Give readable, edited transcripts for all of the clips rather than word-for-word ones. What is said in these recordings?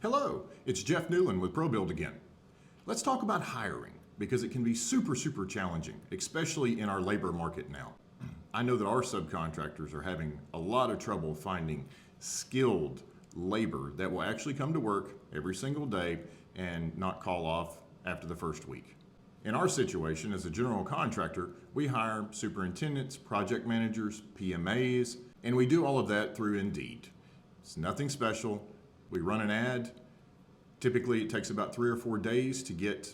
Hello, it's Jeff Newland with ProBuild again. Let's talk about hiring because it can be super challenging, especially in our labor market now. I know that our subcontractors are having a lot of trouble finding skilled labor that will actually come to work every single day and not call off after the first week. In our situation, as a general contractor, we hire superintendents, project managers, PMAs, and we do all of that through Indeed. It's nothing special. We run an ad. Typically, it takes about 3 or 4 days to get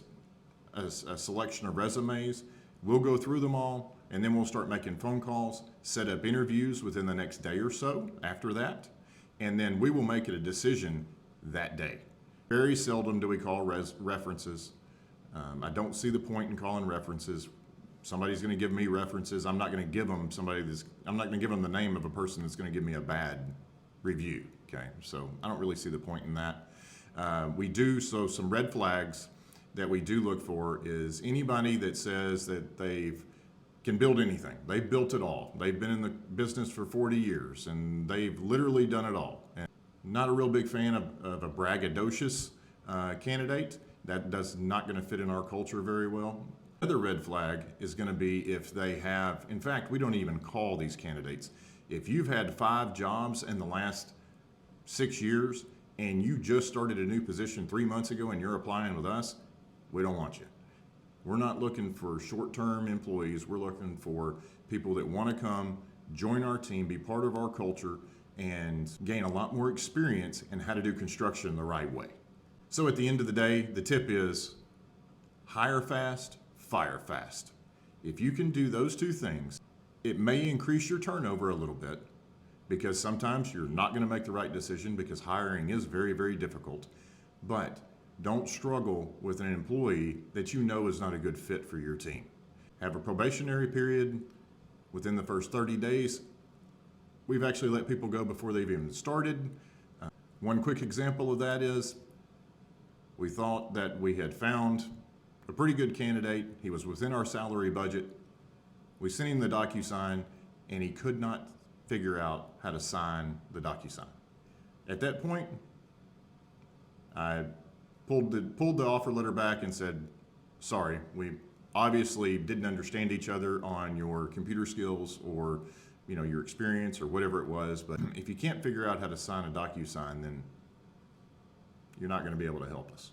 a selection of resumes. We'll go through them all, and then we'll start making phone calls, set up interviews within the next day or so after that, and then we will make it a decision that day. Very seldom do we call references. I don't see the point in calling references. Somebody's going to give me references. I'm not going to give them I'm not going to give them the name of a person that's going to give me a bad review. Okay, so I don't really see the point in that. So some red flags that we do look for is anybody that says that can build anything. They've built it all. They've been in the business for 40 years and they've literally done it all. And not a real big fan of a braggadocious candidate. That does not going to fit in our culture very well. Another red flag is going to be if they have, in fact, we don't even call these candidates. If you've had 5 jobs in the last 6 years and you just started a new position 3 months ago and you're applying with us, we don't want you. We're not looking for short-term employees. We're looking for people that want to come, join our team, be part of our culture, and gain a lot more experience in how to do construction the right way. So at the end of the day, the tip is hire fast, fire fast. If you can do those 2 things, it may increase your turnover a little bit because sometimes you're not going to make the right decision because hiring is very difficult. But don't struggle with an employee that you know is not a good fit for your team. Have a probationary period within the first 30 days. We've actually let people go before they've even started. One quick example of that is we thought that we had found a pretty good candidate. He was within our salary budget. We sent him the DocuSign and he could not figure out how to sign the DocuSign. At that point, I pulled the offer letter back and said, sorry, we obviously didn't understand each other on your computer skills or your experience or whatever it was, but if you can't figure out how to sign a DocuSign, then you're not going to be able to help us.